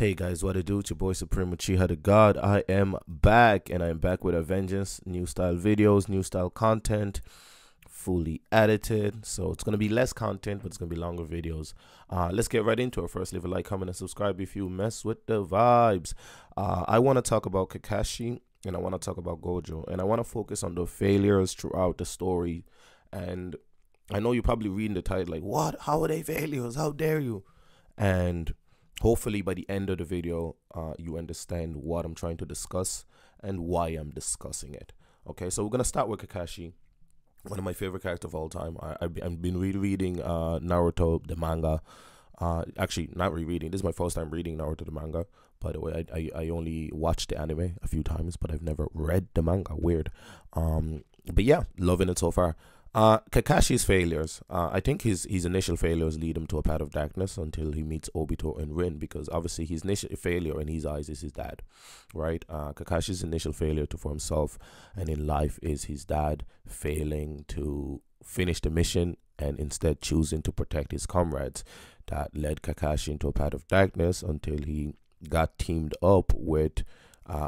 Hey guys, what it do? It's your boy Supreme Uchiha the God. I am back, and I am back with a vengeance. New style videos, new style content, fully edited. So it's gonna be less content, but it's gonna be longer videos. Let's get right into it. First, leave a like, comment, and subscribe if you mess with the vibes. I want to talk about Kakashi, and I want to talk about Gojo, and I want to focus on the failures throughout the story. And I know you're probably reading the title like, "What? How are they failures? How dare you?" And hopefully by the end of the video, you understand what I'm trying to discuss and why I'm discussing it. Okay, so we're gonna start with Kakashi, one of my favorite characters of all time. I've been rereading Naruto, the manga. Actually, not rereading. This is my first time reading Naruto, the manga. By the way, I only watched the anime a few times, but I've never read the manga. Weird. But yeah, loving it so far. Kakashi's failures. I think his initial failures lead him to a path of darkness until he meets Obito and Rin, because obviously his initial failure in his eyes is his dad, right? Kakashi's initial failure for himself and in life is his dad failing to finish the mission and instead choosing to protect his comrades. That led Kakashi into a path of darkness until he got teamed up with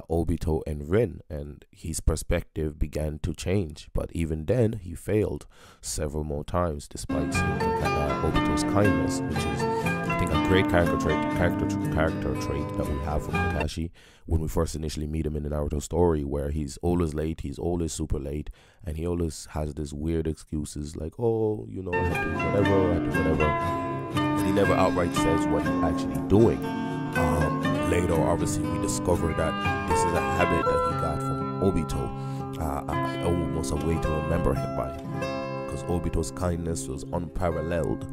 Obito and Rin, and his perspective began to change. But even then, he failed several more times, despite seeing Obito's kindness, which is, I think, a great character trait that we have from Kakashi when we first initially meet him in the Naruto story, where he's always late, he's always super late, and he always has this weird excuses like, "Oh, you know, I have to do whatever, I have to do whatever," and he never outright says what he's actually doing. Later, obviously, we discover that this is a habit that he got from Obito, almost a way to remember him by, because Obito's kindness was unparalleled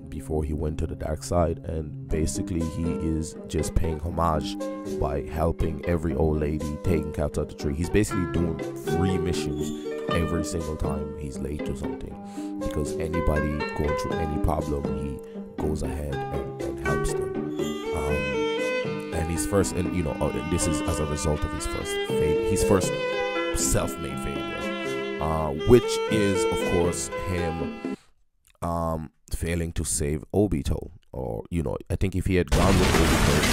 before he went to the dark side, and basically he is just paying homage by helping every old lady taking cats out the tree. He's basically doing free missions every single time he's late to something, because anybody going through any problem, he goes ahead and helps them. And his first, and you know, this is as a result of his first self-made failure, which is of course him failing to save Obito. Or, you know, I think if he had gone with Obito,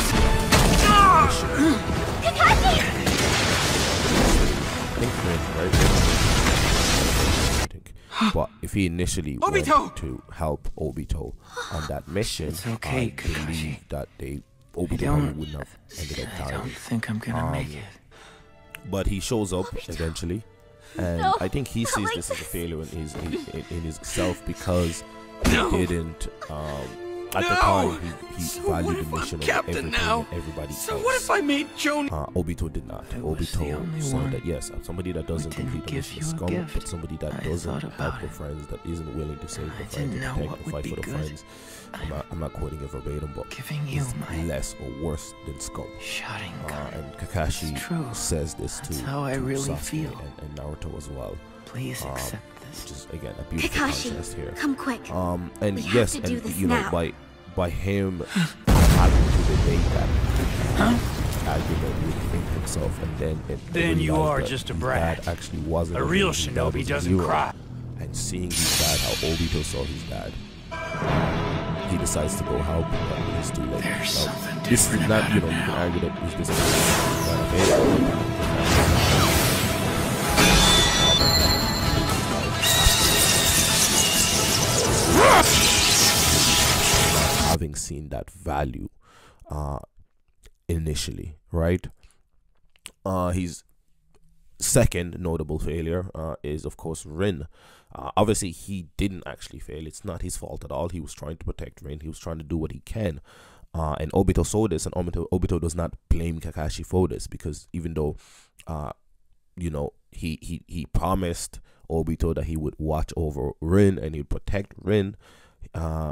but if he initially went to help Obito on that mission, I believe that Obito wouldn't have ended up dying. I don't think I'm gonna make it. But he shows up eventually, and I think he sees this as a failure in his self, because he didn't at the time he valued the mission of everything and everybody else. So what if I made Joan? Obito did not. Obito saw that yes, somebody that doesn't complete the mission is scum, but somebody that doesn't help their friends, that isn't willing to save their friends, to protect and fight for the friends. I'm not quoting it verbatim, but is less or worse than scum. And Kakashi says this to Sasuke and Naruto as well. Please accept this. Which is again a beautiful contrast here. Come quick. And yes, and you know, by him having to debate that argument within himself, and then you are just a brat. That actually wasn't a real shinobi doesn't cry. And seeing his dad, how Obito saw his dad, he decides to go help, but it's too late. There's something this is different not, you know, you can argue that he's this having seen that value initially, right? His second notable failure is of course Rin. Obviously he didn't actually fail. It's not his fault at all. He was trying to protect Rin. He was trying to do what he can, and Obito saw this, and Obito does not blame Kakashi for this, because even though you know, he promised Obito that he would watch over Rin and he'd protect Rin,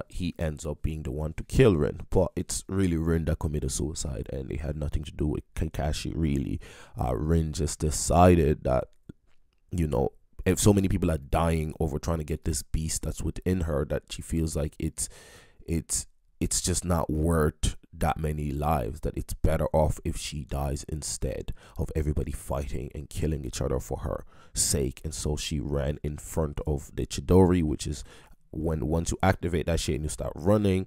he ends up being the one to kill Rin. But it's really Rin that committed suicide, and it had nothing to do with Kakashi really. Rin just decided that, you know, if so many people are dying over trying to get this beast that's within her, that she feels like it's just not worth that many lives, that it's better off if she dies instead of everybody fighting and killing each other for her sake. And so she ran in front of the Chidori, which is when once you activate that shit and you start running,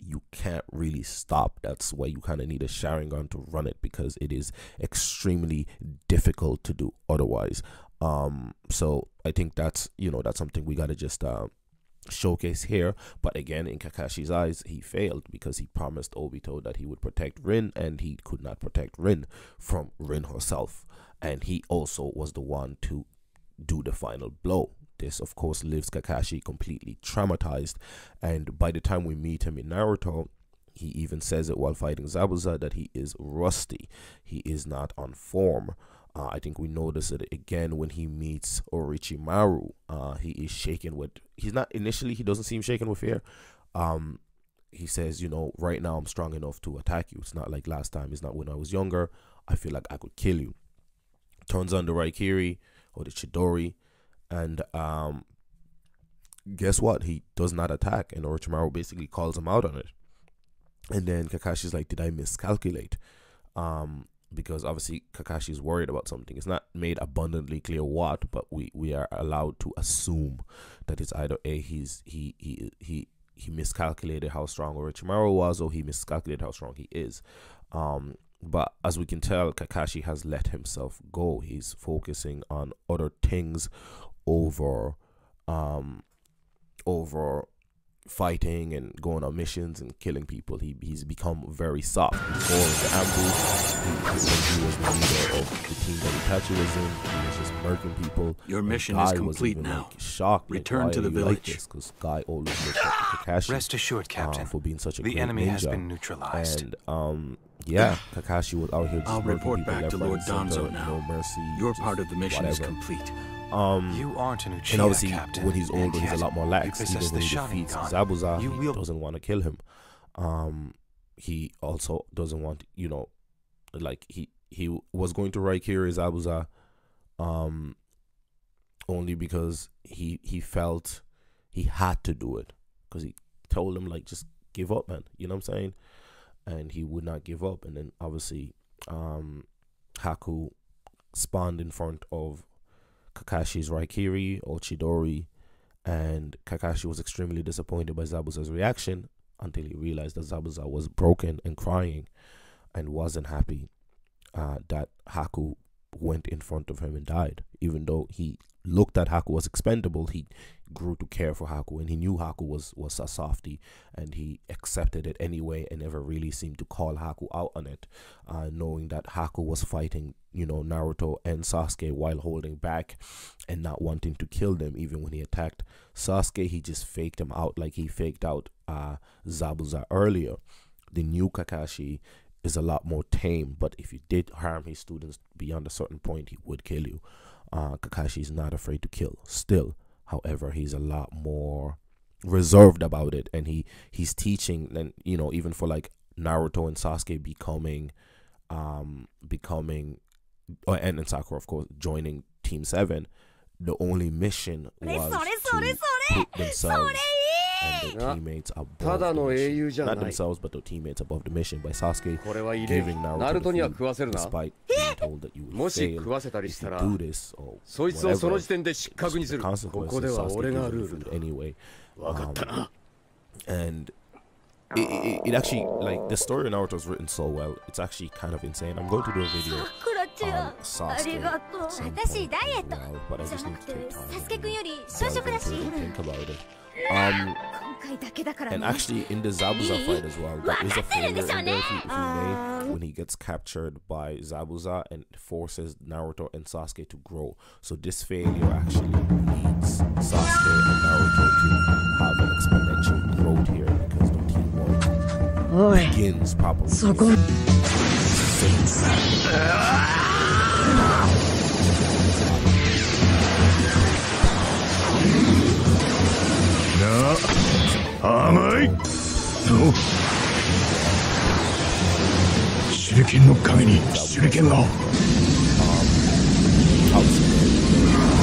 you can't really stop. That's why you kind of need a Sharingan to run it, because it is extremely difficult to do otherwise. So I think that's, you know, that's something we got to just showcase here. But again, in Kakashi's eyes, he failed because he promised Obito that he would protect Rin, and he could not protect Rin from Rin herself. And he also was the one to do the final blow. This, of course, leaves Kakashi completely traumatized, and by the time we meet him in Naruto, he even says it while fighting Zabuza that he is rusty. He is not on form. I think we notice it again when he meets Orochimaru. He is shaken with, he's not, initially he doesn't seem shaken with fear. He says, you know, right now I'm strong enough to attack you. It's not like last time. It's not when I was younger. I feel like I could kill you. Turns on the Raikiri or the Chidori, and guess what? He does not attack, and Orochimaru basically calls him out on it. And then Kakashi's like, did I miscalculate? Because obviously Kakashi is worried about something. It's not made abundantly clear what, but we are allowed to assume that it's either A, he miscalculated how strong Orochimaru was, or he miscalculated how strong he is. But as we can tell, Kakashi has let himself go. He's focusing on other things over fighting and going on missions and killing people. He's become very soft. Before the ambush, he was the leader of the team that Itachi was in. He was just murking people. Your mission is complete now. Like, shocked. Return to the village. Because Guy always looked at Kakashi. Rest assured, Captain, for being such a the enemy ninja. Has been neutralized. And yeah, Kakashi was out here just I'll report people back to Lord Danzo now. No mercy. Your part of the mission whatever. is complete. You aren't an Uchiha, and obviously, Captain, when he's older, he's a lot more lax. Even when he defeats Zabuza, he doesn't want to kill him. He also doesn't want, you know, like he was going to Raikiri Zabuza, only because he felt he had to do it, because he told him, like, just give up, man. You know what I'm saying? And he would not give up. And then obviously, Haku spawned in front of Kakashi's Raikiri or Chidori, and Kakashi was extremely disappointed by Zabuza's reaction until he realized that Zabuza was broken and crying and wasn't happy that Haku went in front of him and died. Even though he looked at Haku as expendable, he grew to care for Haku, and he knew Haku was a softie, and he accepted it anyway and never really seemed to call Haku out on it, knowing that Haku was fighting, you know, Naruto and Sasuke while holding back and not wanting to kill them. Even when he attacked Sasuke, he just faked him out like he faked out Zabuza earlier. The new Kakashi is a lot more tame, but if you did harm his students beyond a certain point, he would kill you. Kakashi is not afraid to kill still. However, he's a lot more reserved about it, and he's teaching, and you know, even for like Naruto and Sasuke becoming and Sakura, of course, joining Team 7, the only mission was to put themselves and their teammates above the mission. Not themselves, but their teammates above the mission, by Sasuke giving Naruto the food, despite being told that you will fail if you do this or whatever. The consequences, Sasuke gives the food anyway. And it actually, like, the story of Naruto is written so well, it's actually kind of insane. I'm going to do a video on Sasuke at some point as well, but I just need to take time and delve into it and think about it. And actually in the Zabuza fight as well, there is a failure in there, if you may, when he gets captured by Zabuza and forces Naruto and Sasuke to grow. So this failure actually leads Sasuke and Naruto to have an exponential growth here, because the teamwork begins properly.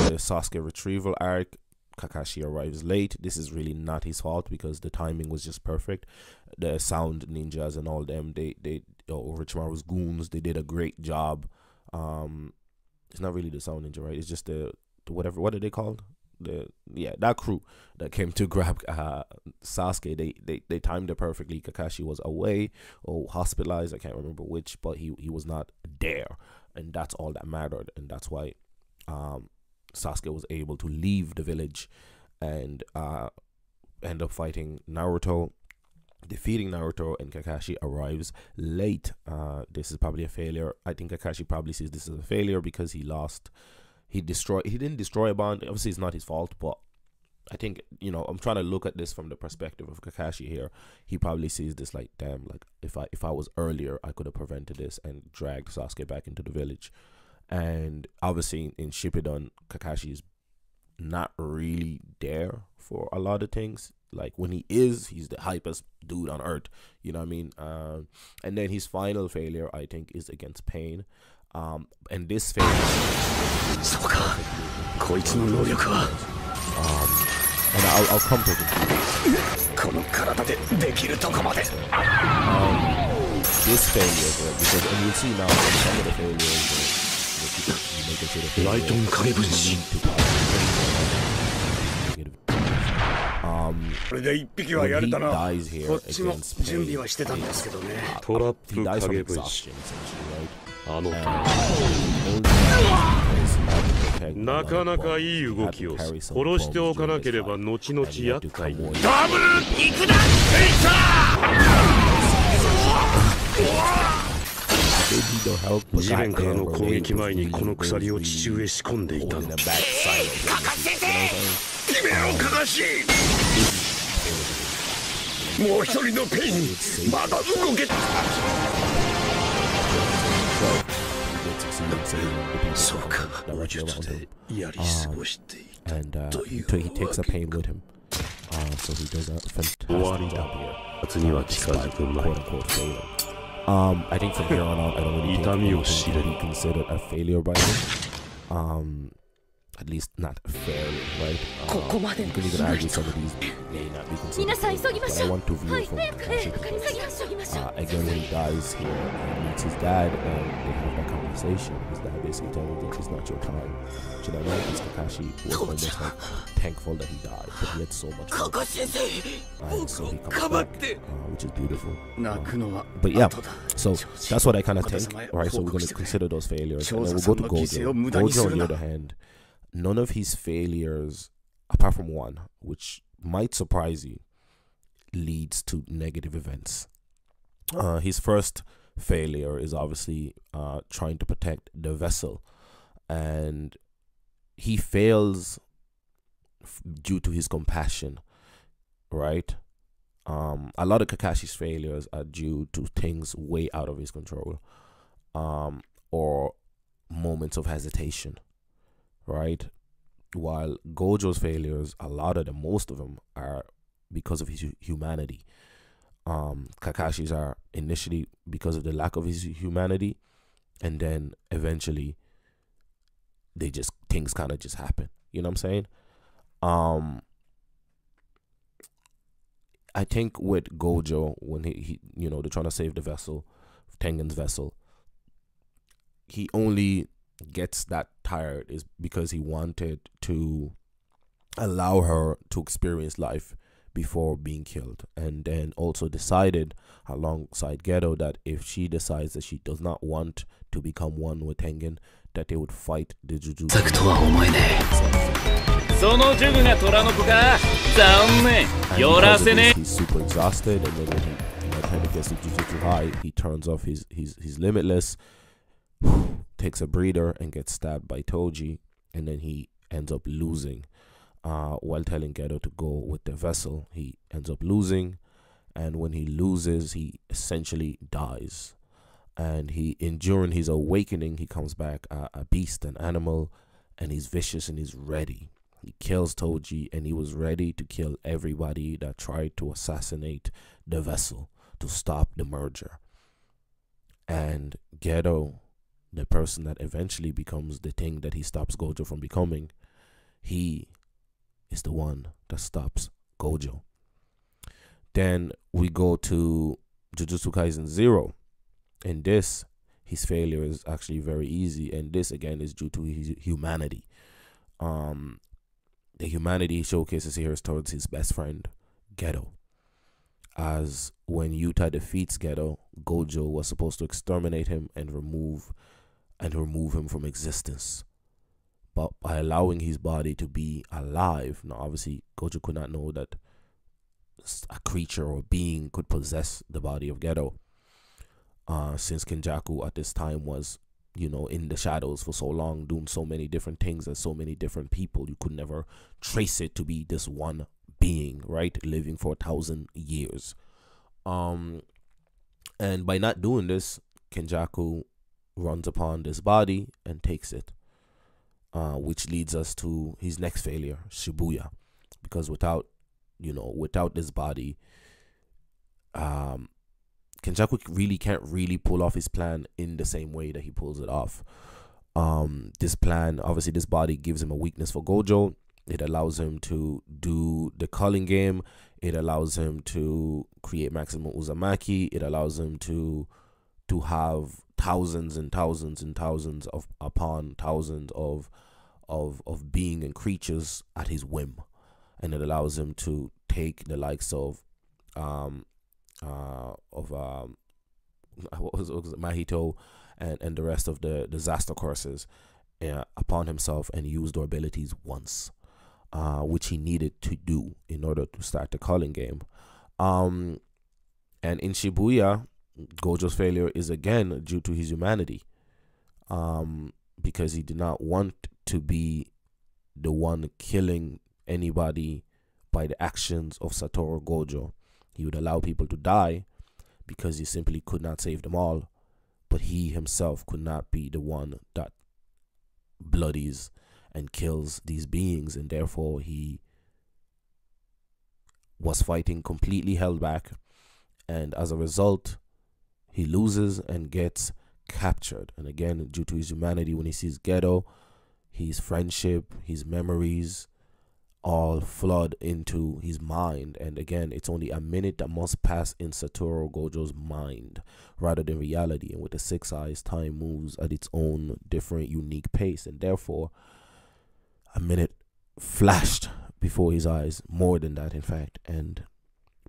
The Sasuke retrieval arc, Kakashi arrives late. This is really not his fault, because the timing was just perfect. The sound ninjas and all them, they Orochimaru's goons, they did a great job. It's not really the sound ninja, right? It's just the whatever, what are they called? that crew that came to grab Sasuke, they timed it perfectly. Kakashi was away or hospitalized, I can't remember which, but he was not there, and that's all that mattered, and that's why Sasuke was able to leave the village and end up fighting Naruto, defeating Naruto, and Kakashi arrives late. This is probably a failure. I think Kakashi probably sees this as a failure because he didn't destroy a bond. Obviously it's not his fault, but I think, I'm trying to look at this from the perspective of Kakashi here. He probably sees this like, damn, like if I was earlier, I could have prevented this and dragged Sasuke back into the village. And obviously in Shippuden, Kakashi is not really there for a lot of things. Like when he's the hypest dude on earth, you know what I mean? And then his final failure, I think, is against Pain. And this failure, and I'll come to it. This failure, because, and you'll see now some of the failures, when he dies here against Pain, he dies from exhaustion, essentially, right? And he takes a Pain with him, so he does a fantastic job here, despite quote-unquote failing. I think from here on out, I don't really think anything can be considered a failure by him. At least not fairly, right? You can even argue some of these may not be considered failures, but I want to view from Kakashi's perspective. Again, when he dies here, he meets his dad and they have that conversation. His dad basically telling him it's not your time. Should I know? Because Kakashi was almost like thankful that he died, but he had so much work. And so he comes back, which is beautiful. But yeah, so that's what I kind of think, right? So we're going to consider those failures, and then we'll go to Gojo. Gojo, on the other hand, none of his failures, apart from one, which might surprise you, leads to negative events. His first failure is obviously trying to protect the vessel, and he fails due to his compassion, right? A lot of Kakashi's failures are due to things way out of his control, or moments of hesitation, right? While Gojo's failures, most of them are because of his humanity. Kakashi's are initially because of the lack of his humanity, and then eventually things kind of just happen. You know what I'm saying? I think with Gojo, when he they're trying to save the vessel, Tengen's vessel, he only gets that tired is because he wanted to allow her to experience life before being killed, and then also decided alongside Geto that if she decides that she does not want to become one with Tengen, that they would fight the Jujutsu. He's super exhausted, and then when he kind of gets to Jujutsu High, he turns off his limitless, takes a breather, and gets stabbed by Toji, and then he ends up losing. While telling Geto to go with the vessel, he ends up losing, and when he loses, he essentially dies. And during his awakening, he comes back a beast, an animal, and he's vicious and he's ready. He kills Toji, and he was ready to kill everybody that tried to assassinate the vessel to stop the merger. And Geto, the person that eventually becomes the thing that he stops Gojo from becoming, he is the one that stops Gojo. Then we go to Jujutsu Kaisen 0. In this, his failure is actually very easy, and this again is due to his humanity. the humanity he showcases here is towards his best friend, Geto. As when Yuta defeats Geto, Gojo was supposed to exterminate him and remove him from existence. But by allowing his body to be alive, now obviously Gojo could not know that a creature or being could possess the body of Geto. Since Kenjaku at this time was, in the shadows for so long, doing so many different things and so many different people, you could never trace it to be this one being, right, living for 1,000 years. And by not doing this, Kenjaku runs upon this body and takes it, which leads us to his next failure, Shibuya, because without this body, Kenjaku really can't pull off his plan in the same way that he pulls it off. This plan, obviously, this body gives him a weakness for Gojo. It allows him to do the calling game. It allows him to create maximum Uzumaki. It allows him to have thousands and thousands and thousands upon thousands of being and creatures at his whim. And it allows him to take the likes of what was it, Mahito and the rest of the disaster courses upon himself and use their abilities once. Which he needed to do in order to start the calling game. And in Shibuya, Gojo's failure is again due to his humanity. Because he did not want to be the one killing anybody by the actions of Satoru Gojo. He would allow people to die because he simply could not save them all. But he himself could not be the one that bloodies and kills these beings, and therefore he was fighting completely held back, and as a result he loses and gets captured. And again, due to his humanity, when he sees Geto, his friendship, his memories all flood into his mind. And again, it's only a minute that must pass in Satoru Gojo's mind rather than reality. And with the 6 eyes, time moves at its own different unique pace, and therefore a minute flashed before his eyes, more than that in fact, and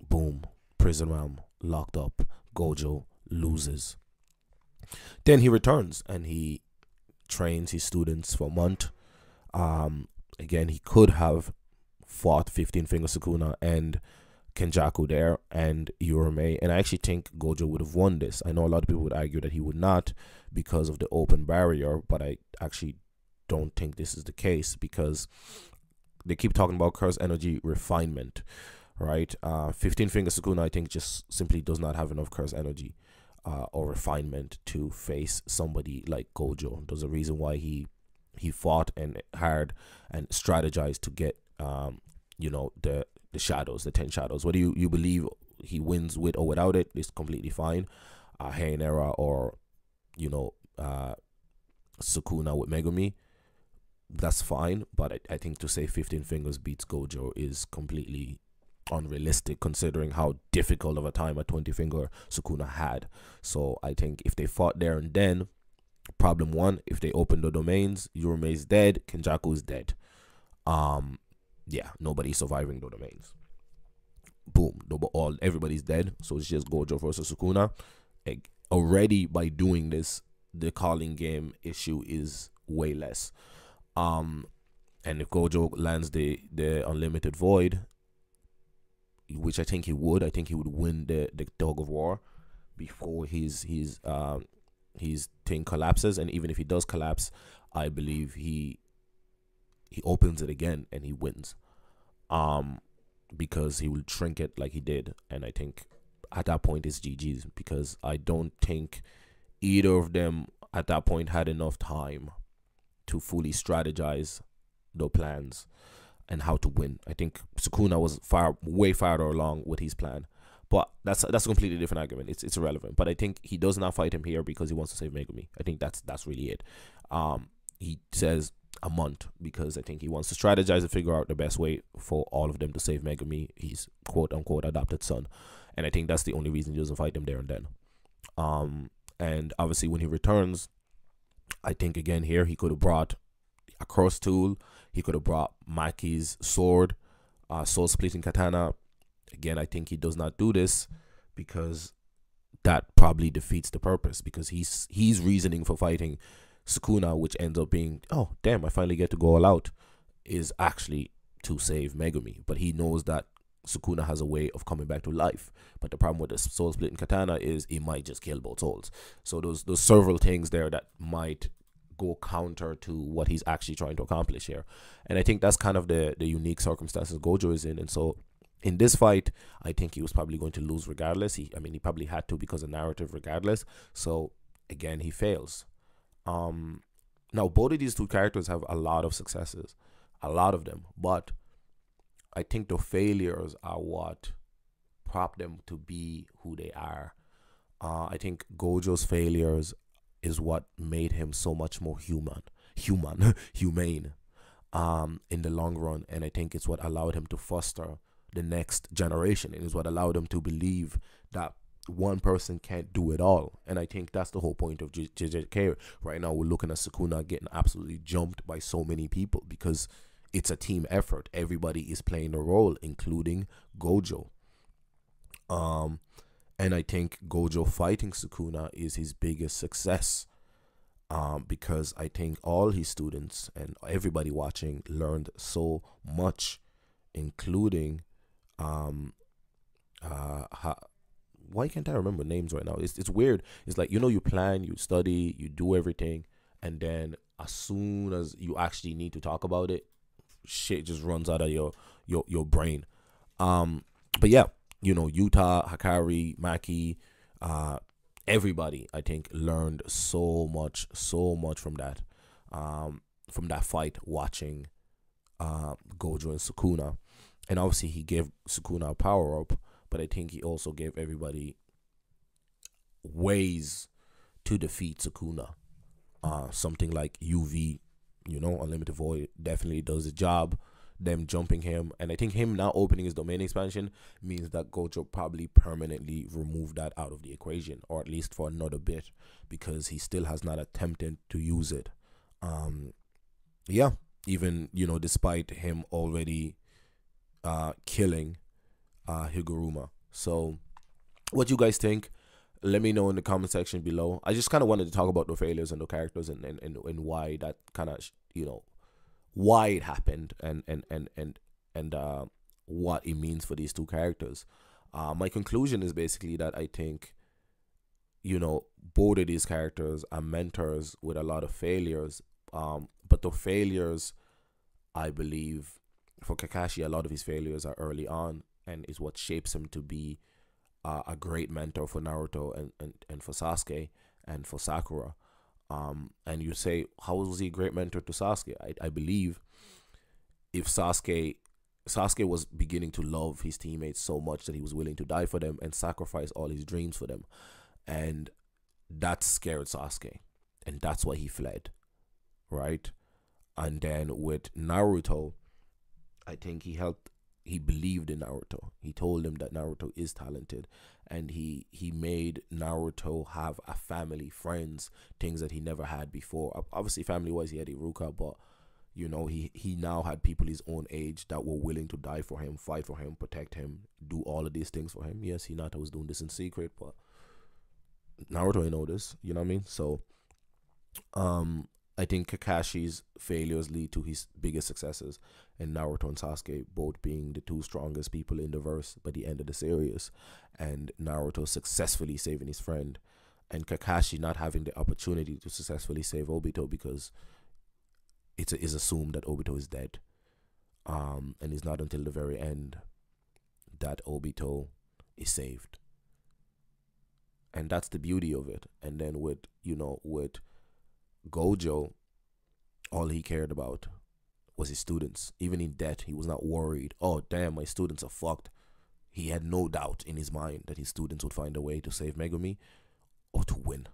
boom, prison realm, locked up. Gojo loses. Then he returns and he trains his students for a month. Again, he could have fought 15 Finger Sukuna and Kenjaku there and Urame, and I actually think Gojo would have won this. I know a lot of people would argue that he would not because of the open barrier, but I actually don't think this is the case, because they keep talking about curse energy refinement, right? 15 Finger Sukuna, I think, just simply does not have enough curse energy or refinement to face somebody like Gojo. There's a reason why he fought and hard and strategized to get the shadows, the 10 shadows. Whether you believe he wins with or without it is completely fine. Heianera or Sukuna with Megumi, that's fine, but I think to say 15 Fingers beats Gojo is completely unrealistic, considering how difficult of a time a 20 Finger Sukuna had. So I think if they fought there and then, problem one, if they open the domains, Urame is dead, Kenjaku is dead. Yeah, nobody's surviving the domains. Boom, everybody's dead. So it's just Gojo versus Sukuna. Already by doing this, the calling game issue is way less. And if Gojo lands the unlimited void, which I think he would win the tug of war before his thing collapses. And even if he does collapse, I believe he opens it again and he wins, because he will shrink it like he did. And I think at that point it's GG's, because I don't think either of them at that point had enough time to fully strategize their plans and how to win. I think Sukuna was way farther along with his plan, but that's a completely different argument. It's irrelevant. But I think he does not fight him here because he wants to save Megumi. I think that's really it. He says a month because I think he wants to strategize and figure out the best way for all of them to save Megumi, his quote unquote adopted son. And I think that's the only reason he doesn't fight him there and then. And obviously when he returns, I think again here he could have brought a cross tool. He could have brought Maki's sword, soul splitting katana. Again, I think he does not do this because that probably defeats the purpose, because he's reasoning for fighting Sukuna, which ends up being, oh damn, I finally get to go all out, is actually to save Megumi. But he knows that Sukuna has a way of coming back to life. But the problem with the soul splitting katana is it might just kill both souls. So those several things there that might go counter to what he's actually trying to accomplish here. And I think that's kind of the unique circumstances Gojo is in. And so in this fight, I think he was probably going to lose regardless. He probably had to because of narrative regardless. So again, he fails. Now both of these two characters have a lot of successes, a lot of them, but I think the failures are what prop them to be who they are. I think Gojo's failures is what made him so much more humane in the long run. And I think it's what allowed him to foster the next generation, and is what allowed him to believe that one person can't do it all. And I think that's the whole point of JJK. Right now we're looking at Sukuna getting absolutely jumped by so many people because it's a team effort. Everybody is playing a role, including Gojo. And I think Gojo fighting Sukuna is his biggest success, because I think all his students and everybody watching learned so much, including why can't I remember names right now? It's weird. It's like, you plan, you study, you do everything, and then as soon as you actually need to talk about it, shit just runs out of your brain. But yeah, Yuta, Hakari, Maki, everybody I think learned so much from that fight, watching Gojo and Sukuna. And obviously he gave Sukuna a power up, but I think he also gave everybody ways to defeat Sukuna. Something like UV, Unlimited Void, definitely does the job. Them jumping him, and I think him now opening his domain expansion means that Gojo probably permanently removed that out of the equation, or at least for another bit, because he still has not attempted to use it. Yeah, even despite him already killing Higuruma. So what you guys think, let me know in the comment section below. I just kind of wanted to talk about the failures and the characters, and why that kind of why it happened, and what it means for these two characters. My conclusion is basically that I think both of these characters are mentors with a lot of failures, but the failures, I believe, for Kakashi, a lot of his failures are early on, and is what shapes him to be a great mentor for Naruto and for Sasuke and for Sakura. And you say, how was he a great mentor to Sasuke? I believe if Sasuke was beginning to love his teammates so much that he was willing to die for them and sacrifice all his dreams for them, and that scared Sasuke, and that's why he fled, right? And then with Naruto, I think he believed in Naruto. He told him that Naruto is talented, and he made Naruto have a family, friends, things that he never had before. Obviously, family-wise, he had Iruka, but he now had people his own age that were willing to die for him, fight for him, protect him, do all of these things for him. Yes, Hinata was doing this in secret, but Naruto ain't know this. You know what I mean? So, I think Kakashi's failures lead to his biggest successes, and Naruto and Sasuke both being the two strongest people in the verse by the end of the series, and Naruto successfully saving his friend, and Kakashi not having the opportunity to successfully save Obito because it is assumed that Obito is dead, and it's not until the very end that Obito is saved, and that's the beauty of it. And then with Gojo, all he cared about was his students. Even in death, he was not worried, oh damn, my students are fucked. He had no doubt in his mind that his students would find a way to save Megumi or to win,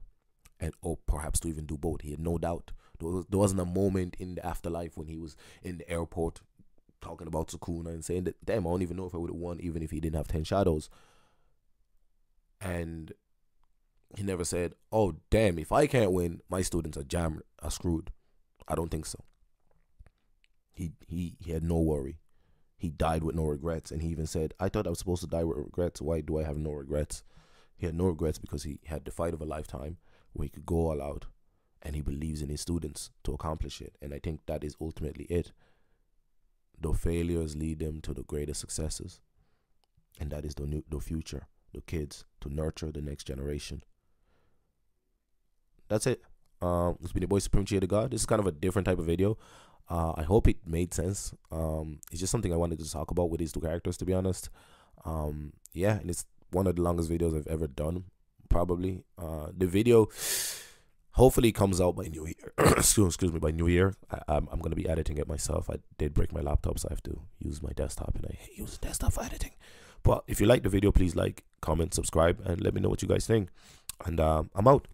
or perhaps to even do both. He had no doubt. There wasn't a moment in the afterlife when he was in the airport talking about Sukuna and saying that, damn, I don't even know if I would have won even if he didn't have 10 shadows. And he never said, oh damn, if I can't win, my students are screwed. I don't think so. He had no worry. He died with no regrets, and he even said, "I thought I was supposed to die with regrets. Why do I have no regrets?" He had no regrets because he had the fight of a lifetime where he could go all out, and he believes in his students to accomplish it. And I think that is ultimately it. The failures lead them to the greatest successes, and that is the future, the kids, to nurture the next generation. That's it. It's been your boy Supreme Chi the God. This is kind of a different type of video. I hope it made sense. It's just something I wanted to talk about with these two characters, to be honest. Yeah, and it's one of the longest videos I've ever done, probably. The video hopefully comes out by New Year. excuse me, by New Year. I'm gonna be editing it myself. I did break my laptop, so I have to use my desktop, and I hate using desktop for editing. But if you like the video, please like, comment, subscribe, and let me know what you guys think. And I'm out.